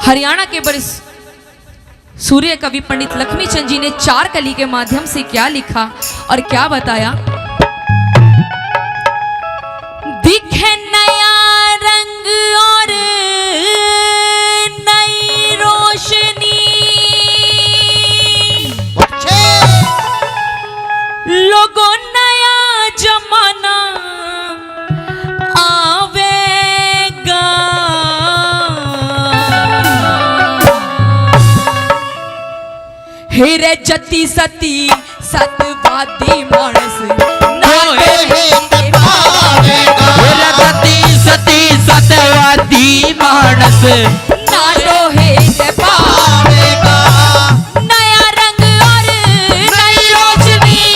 हरियाणा के वरिष्ठ सूर्य कवि पंडित लक्ष्मीचंद जी ने चार कली के माध्यम से क्या लिखा और क्या बताया। दिखे नया रंग और नई रोशनी, लोगों नया जमाना आवेगा, हेरे जति सती सतवादी मानस सत्यवादी मानस नाटो है पावेगा। नया रंग और नई रोशनी,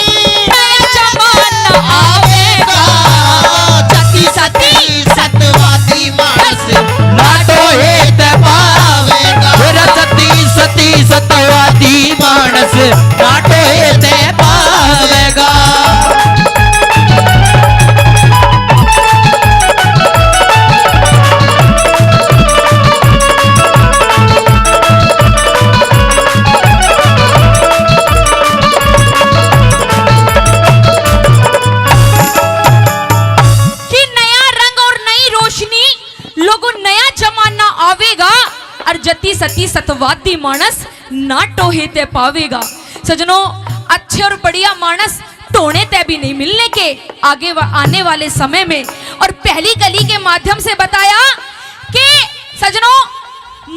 नया जमाना आवेगा, जति सती सत्यवादी मानस नाटो है पावेगा। सती सती सत्यवादी मानस नाटो है पावेगा। जति सती सतवादी मानस ना टोहे ते पावेगा। सजनों, अच्छे और बढ़िया मानस टोने ते भी नहीं मिलने के आगे आने वाले समय में। और पहली कली के माध्यम से बताया कि सजनों,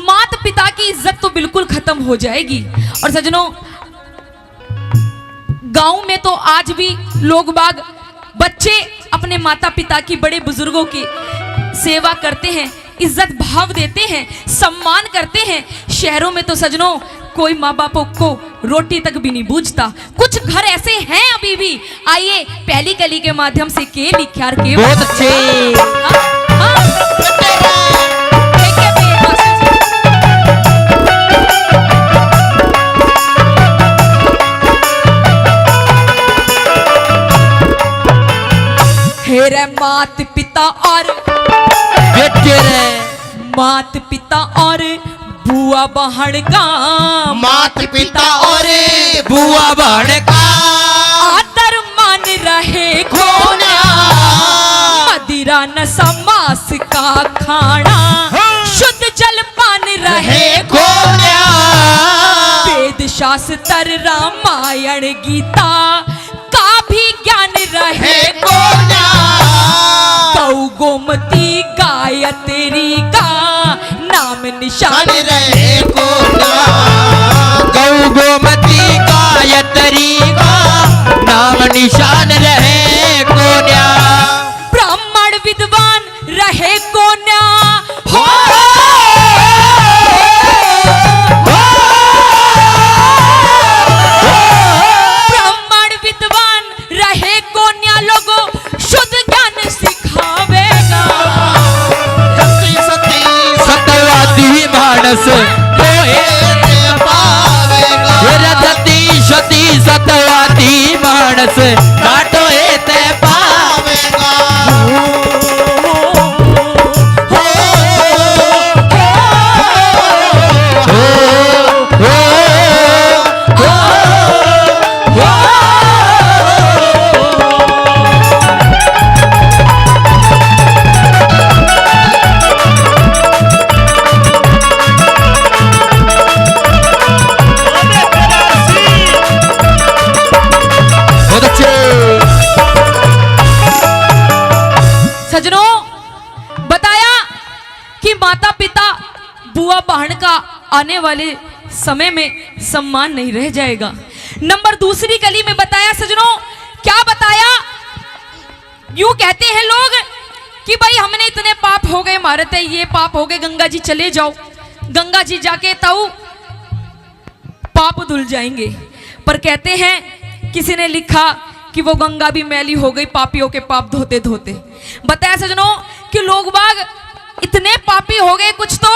माता पिता की इज्जत तो बिल्कुल खत्म हो जाएगी। और सजनों, गांव में तो आज भी लोग बाग बच्चे अपने माता पिता की, बड़े बुजुर्गों की सेवा करते हैं, इज्जत भाव देते हैं, सम्मान करते हैं। शहरों में तो सजनों कोई माँ बापों को रोटी तक भी नहीं बूझता। कुछ घर ऐसे हैं अभी भी। आइए पहली कली के माध्यम से के लिख्यार के बहुत अच्छे। हेरे मात पिता और बेटे रे, मात पिता और बुआ बहन का, मात पिता और बुआ बहन का आदर मान रहे खोना, मदिरा नशा मांस का खाना, शुद्ध जल पान रहे खोना, वेद शास्त्र रामायण गीता का भी ज्ञान रहे खोना, गौ गोमती गायत्री का नाम निशान रहे कोना, गौ गोमती गायत्री का नाम निशान रहे कोन्या, ब्राह्मण विद्वान रहे कोन्या हो, ब्राह्मण विद्वान रहे कोन्या, लोगों शुद्ध ज्ञान सिखावेगा। सत्यवादी मानस सती सत्यवादी मानस नाटो ते पावेगा। सजनों, बताया कि माता पिता बुआ बहन का आने वाले समय में सम्मान नहीं रह जाएगा। नंबर दूसरी कली में बताया सजनों, क्या बताया, यूं कहते हैं लोग कि भाई हमने इतने पाप हो गए, मारते ये पाप हो गए, गंगा जी चले जाओ, गंगा जी जाके ताऊ पाप धुल जाएंगे। पर कहते हैं, किसी ने लिखा कि वो गंगा भी मैली हो गई पापियों के पाप धोते धोते। बताया सजनों कि लोग बाग इतने पापी हो गए, कुछ तो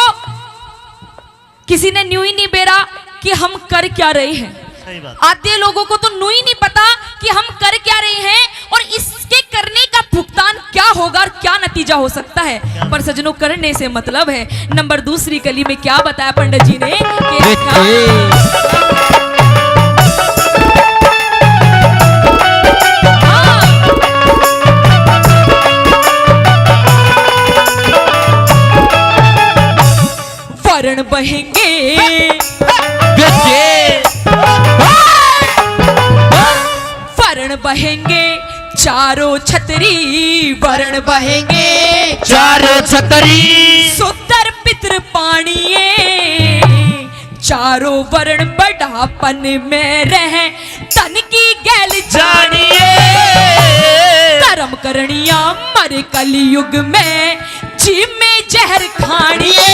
किसी ने न्यू ही नहीं बेरा कि हम कर क्या रहे हैं। आधे लोगों को तो न्यू ही नहीं पता कि हम कर क्या रहे हैं, और इसके करने का भुगतान क्या होगा और क्या नतीजा हो सकता है। पर सजनों, करने से मतलब है। नंबर दूसरी कली में क्या बताया पंडित जी ने कि वरण बहेंगे, वरण बहेंगे चारों छतरी, वरण बहेंगे चारों छतरी, सुतर पितृ पाणिये, चारों वर्ण बढ़ापन में रहे तन की गैल जानिए, कर्म करनिया मर कलयुग में जी में जहर खानिए,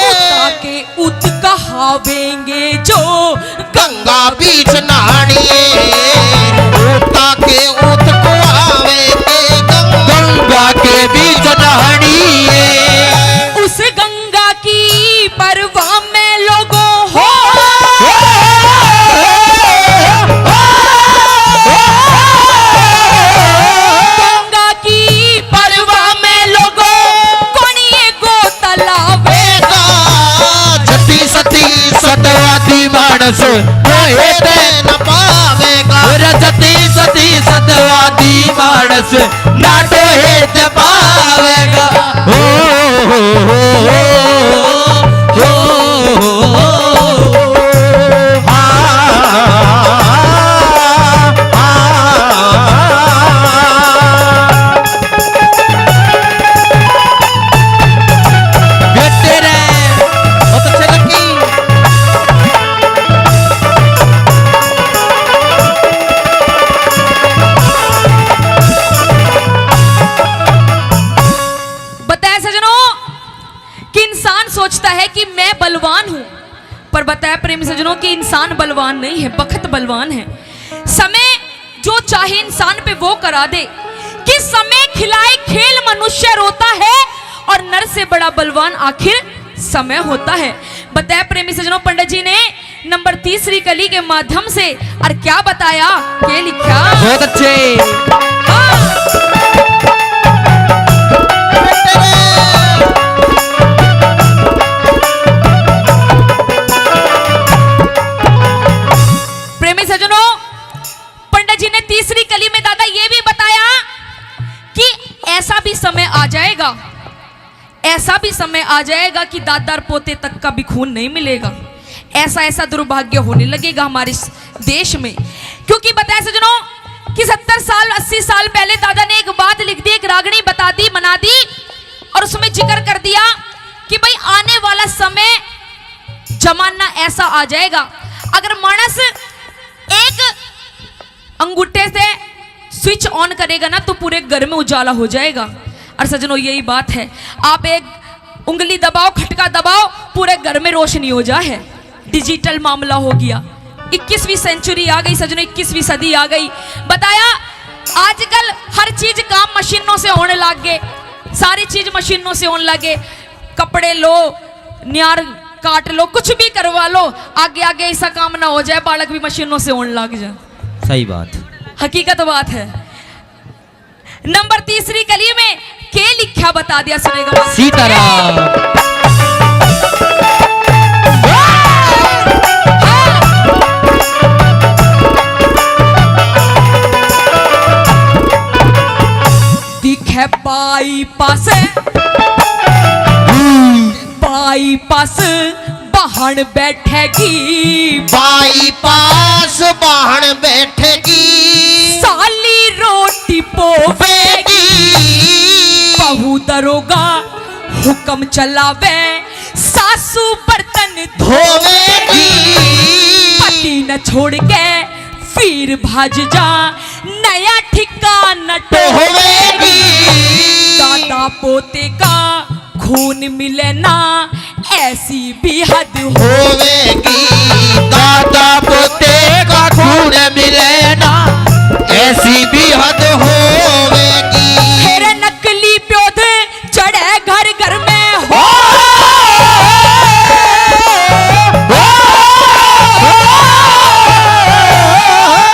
उता के उत कहावेंगे जो गंगा बीच नहानिए, उता के उत को आवेंगे गंगा के बीच नहानिए, उस गंगा की परवाह में लोगों हो, गंगा की परवाह में लोगों कोनिए गो तलावेगा, जति सती सतवादी मानस मोहे ते न पावेगा, जति सती सतवादी मानस नाटो हेत पावेगा। हो बेटे रे बहुत अच्छे लगी। बताया सजनों कि इंसान सोचता है कि मैं बलवान हूं, पर बताया प्रेमी सजनों कि इंसान बलवान नहीं है, बखत बलवान है। समय जो चाहे इंसान पे वो करा दे कि समय खिलाए खेल मनुष्य रोता है और नर से बड़ा बलवान आखिर समय होता है। बताया प्रेमी सजनों पंडित जी ने नंबर तीसरी कली के माध्यम से और क्या बताया, क्या लिखा। बहुत अच्छे। हाँ। प्रेमी सजनों, पंडित जी ने तीसरी कली में दादा ये भी बताया कि ऐसा भी समय आ जाएगा, ऐसा भी समय आ जाएगा कि दादा पोते तक का भी खून नहीं मिलेगा। ऐसा ऐसा दुर्भाग्य होने लगेगा हमारे इस देश में। क्योंकि बताया सजनों कि 70 साल 80 साल पहले दादा ने एक बात लिख दी, एक रागनी बता दी, बना दी, और उसमें जिक्र कर दिया कि भाई आने वाला समय जमाना ऐसा आ जाएगा, अगर मानस एक अंगूठे से स्विच ऑन करेगा ना तो पूरे घर में उजाला हो जाएगा। और सजनों यही बात है, आप एक उंगली दबाओ, खटका दबाओ, पूरे घर में रोशनी हो जाए। डिजिटल मामला हो गया, 21वीं सेंचुरी आ गई सजनों, 21वीं सदी आ गई। बताया आजकल हर चीज काम मशीनों से होने लग गए, सारी चीज मशीनों से होने लगे। कपड़े लो, न्यार काट लो, कुछ भी करवा लो, आगे आगे ऐसा काम ना हो जाए बालक भी मशीनों से होने लग जाए। सही बात, हकीकत बात है। नंबर तीसरी कली में के लिखा बता दिया, सुनेगा सीताराम। दिखे बाईपास, बाईपास बहन बैठेगी, बाईपास बहन बैठेगी, साली रोटी पोवेगी, बहू दरोगा हुक्म चलावे, सासू बर्तन धोवेगी, पति न छोड़ के फिर भाज जा, नया ठिकाना होवेगी, दादा पोते का खून मिले ना, ऐसी भी हद होवेगी, दादा पोते का खून मिले ना, ऐसी भी हद होवेगी, फिर नकली प्योध चढ़े घर घर में हो,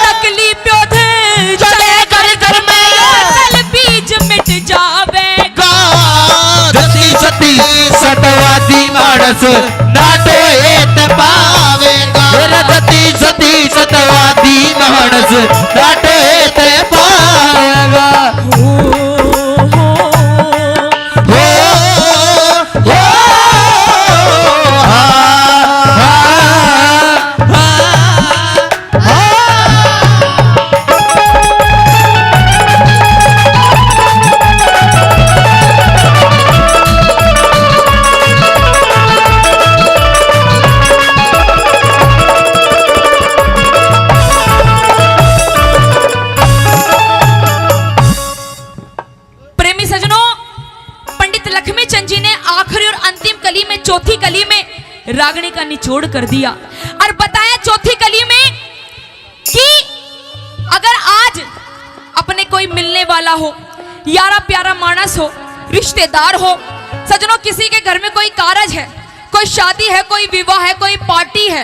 नकली प्योध चढ़े घर घर में, मानस नाटो हेत पावेगा रजती सती सतवादी मानस नाटो हेत पावेगा हो प्रेमी सजनों, पंडित लक्ष्मीचंद जी ने आखिरी और अंतिम कली में, चौथी कली में रागनी का निचोड़ कर दिया और बताया चौथी कली में कि अगर आज अपने कोई मिलने वाला हो, यारा प्यारा मानस हो, रिश्तेदार हो, सजनों किसी के घर में कोई कारज है, कोई शादी है, कोई विवाह है, कोई पार्टी है,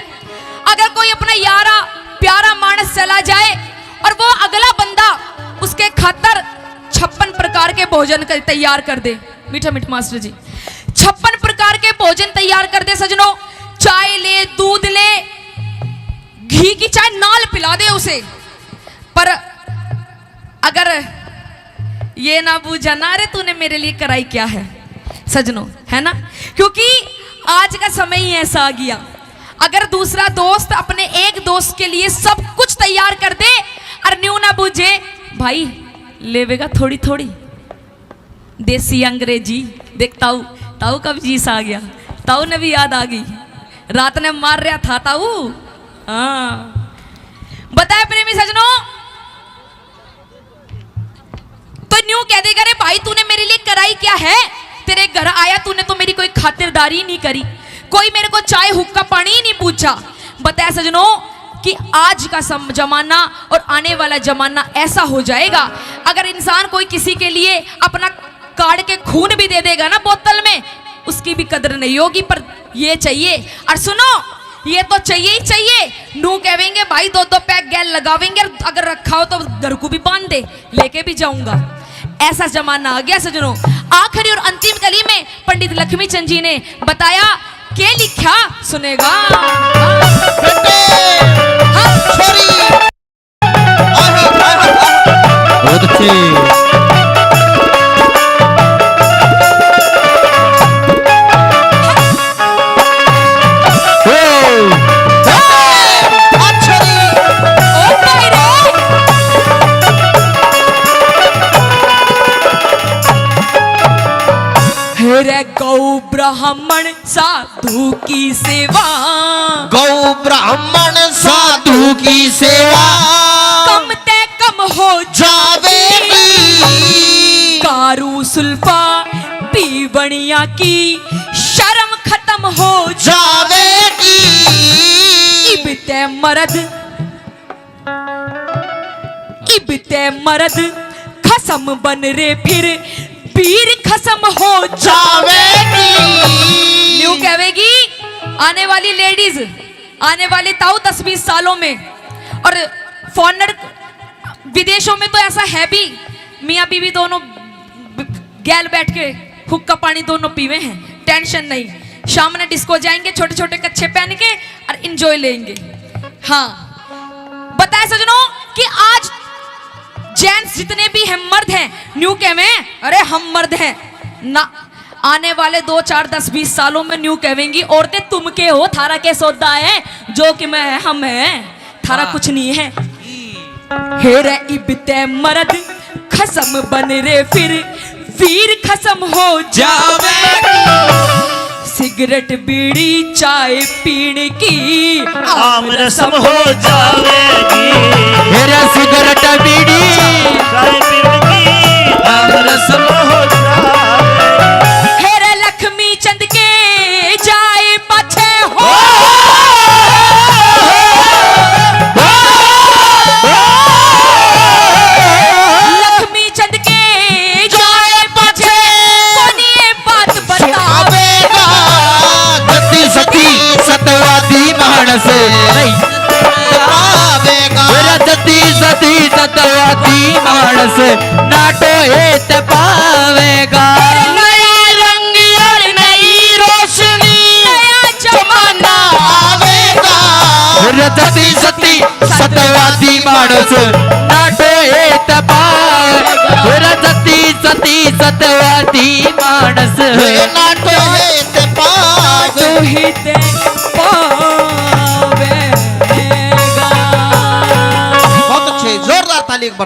अगर कोई अपना यारा प्यारा मानस चला जाए और वो अगला बंदा उसके खातर 56 प्रकार के भोजन तैयार कर दे, मीठा मीठा मास्टर जी, 56 प्रकार के भोजन तैयार कर दे सजनों, चाय ले, दूध ले, घी की चाय नाल पिला दे उसे, पर अगर ये ना बूझा ना रे तूने मेरे लिए कराई क्या है सजनों, है ना, क्योंकि आज का समय ही ऐसा आ गया, अगर दूसरा दोस्त अपने एक दोस्त के लिए सब कुछ तैयार कर दे और न्यू ना बूझे, भाई लेवेगा थोड़ी थोड़ी, देसी अंग्रेजी देख, ताऊ ताऊ का भी जीस आ गया, ताऊ ने भी याद आ गई, रात ने मार रहा था ताऊ, हाँ बताए प्रेमी सजनों, तो न्यू कह देगा रे भाई तूने मेरे लिए कराई क्या है, तेरे घर आया तूने तो मेरी कोई खातिरदारी नहीं करी, कोई मेरे को चाय हुक्का पानी ही नहीं पूछा। बताया सजनों कि आज का जमाना और आने वाला जमाना ऐसा हो जाएगा, अगर इंसान कोई किसी के लिए अपना काट के खून भी दे देगा ना बोतल में, उसकी भी कदर नहीं होगी, पर ये चाहिए, और सुनो ये तो चाहिए ही चाहिए, नू कहेंगे भाई 2-2 पैक गैल लगावेंगे, अगर रखा हो तो घर को भी बांध दे, लेके भी जाऊंगा, ऐसा जमाना आ गया सजनों। आखिरी और अंतिम कली में पंडित लक्ष्मीचंद जी ने बताया के लिखा सुनेगा, बहुत अच्छे रे गौ ब्राह्मण साधु की सेवा, गौ ब्राह्मण साधु की सेवा कम ते कम हो जावेगी, कारू सुल्फा पीवणिया की शर्म खत्म हो जावेगी, इबते मरद खसम बन रे फिर पीर खसम हो जावेगी, न्यू कहेगी आने वाली लेडीज, आने वाली ताऊ 10-20 सालों में, और फॉरनर विदेशों में तो ऐसा है भी, मियाँ बीवी दोनों गैल बैठ के हुक्का पानी दोनों पीवे हैं, टेंशन नहीं, शाम में डिस्को जाएंगे छोटे छोटे कच्छे पहन के और इंजॉय लेंगे। हाँ बताया सजनों कि आज जेंट्स जितने भी हैं मर्द हैं, न्यू कहें अरे हम मर्द हैं ना, आने वाले 2, 4, 10, 20 सालों में न्यू कहेंगी औरतें तुम के हो, थारा के सौदा है, जो कि मैं है हम है, थारा कुछ नहीं है। हे रे इबते मर्द खसम बन रे फिर वीर खसम हो जावेगी, सिगरेट बीड़ी चाय पीने की आम रसम हो जावेगी, मेरा सिगरेट बीड़ी चाय पीने की आम रसम हो जावेगी, हेरे लक्ष्मी चंद के जाए पछे हो, लक्ष्मी चंद के जाए पछे कोनी ये बात बतावेगा, सती सती सतवादी मानस सती सती सतवादी मानस नाटो हेत पावेगा, नए रंग और नई रोशनी, जती सती सतवादी माणस नाटो येत पाय जती सती सतवादी माणस नाटो हे